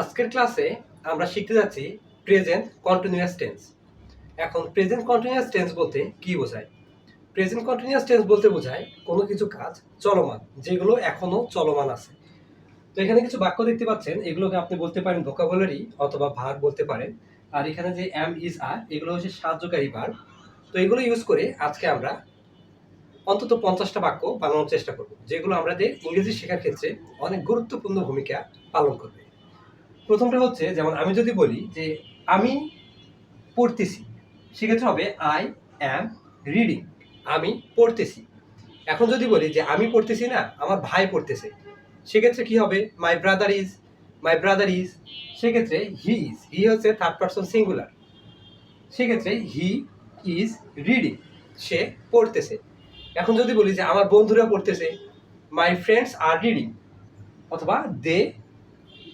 আজকের ক্লাসে আমরা শিখতে যাচ্ছি প্রেজেন্ট কন্টিনিউয়াস টেন্স। এখন প্রেজেন্ট কন্টিনিউয়াস টেন্স বলতে কি বোঝায়? প্রেজেন্ট কন্টিনিউয়াস টেন্স বলতে বোঝায় কোনো কিছু কাজ চলমান, যেগুলো এখনো চলমান আছে। তো এখানে কিছু বাক্য দেখতে পাচ্ছেন, এগুলোকে আপনি বলতে পারেন ভোকাবুলারি অথবা ভার্ব বলতে পারেন। আর এখানে যে এম ইজ আর, এগুলো হচ্ছে সাহায্যকারী ভার্ব। তো এগুলো ইউজ করে আজকে আমরা অন্তত 50টা বাক্য বানানোর চেষ্টা করব, যেগুলো আমাদের ইংরেজি শেখার ক্ষেত্রে অনেক গুরুত্বপূর্ণ ভূমিকা পালন করবে। প্রথমটা হচ্ছে, যেমন আমি যদি বলি যে আমি পড়তেছি, সেক্ষেত্রে হবে আই অ্যাম রিডিং। আমি পড়তেছি। এখন যদি বলি যে আমি পড়তেছি না, আমার ভাই পড়তেছে, সেক্ষেত্রে কি হবে? My brother is. My brother is. সেক্ষেত্রে হি ইজ। হি হচ্ছে থার্ড পারসন সিঙ্গুলার। সেক্ষেত্রে হি ইজ রিডিং। সে পড়তেছে। এখন যদি বলি যে আমার বন্ধুরা পড়তেছে, মাই ফ্রেন্ডস আর রিডিং। অথবা দে,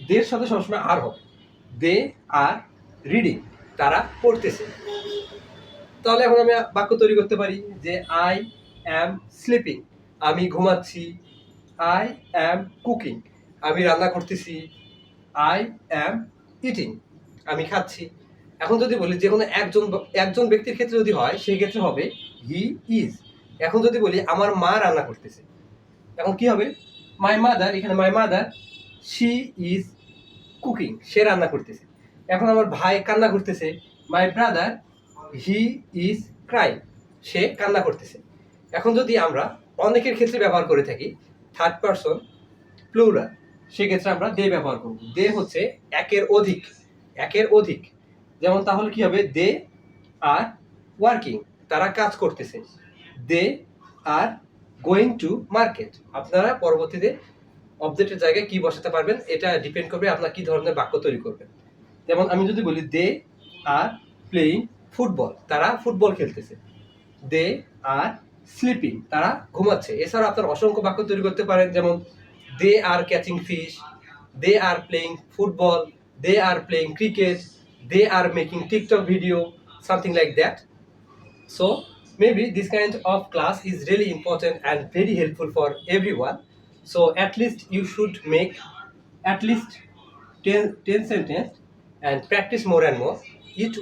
দের সাথে সবসময় আর হবে। দে আর রিডিং। তারা পড়তেছে। তাহলে এখন আমি বাক্য তৈরি করতে পারি যে আই অ্যাম স্লিপিং। আমি ঘুমাচ্ছি। I am cooking. আমি রান্না করতেছি। I am eating. আমি খাচ্ছি। এখন যদি বলি যে কোনো একজন ব্যক্তির ক্ষেত্রে যদি হয়, সেই ক্ষেত্রে হবে হি ইজ। এখন যদি বলি আমার মা রান্না করতেছে, এখন কি হবে? My mother. এখানে my mother, she is cooking. সে রান্না করতেছে। এখন আমার ভাই কান্না করতেছে। My brother, he is crying. সে কান্না করতেছে। এখন যদি আমরা অনেকের ক্ষেত্রে ব্যবহার করে থাকি থার্ড পারসন প্লুরাল, সেক্ষেত্রে আমরা দে ব্যবহার করব। দে হচ্ছে একের অধিক। একের অধিক। যেমন তাহলে কি হবে? দে আর ওয়ার্কিং। তারা কাজ করতেছে। দে আর গোয়িং টু মার্কেট। আপনারা পরবর্তীতে অবজেক্টের জায়গায় কি বসাতে পারবেন, এটা ডিপেন্ড করবে আপনার কি ধরনের বাক্য তৈরি করবেন। যেমন আমি যদি বলি দে আর প্লেইং ফুটবল। তারা ফুটবল খেলতেছে। দে আর স্লিপিং। তারা ঘুমাচ্ছে। এছাড়া আপনার অসংখ্য বাক্য তৈরি করতে পারেন, যেমন they are catching fish, they are playing football, they are playing cricket, they are making TikTok video, something like that. So maybe this kind of class is really important and very helpful for everyone. So at least you should make at least 10 sentences and practice more and more. It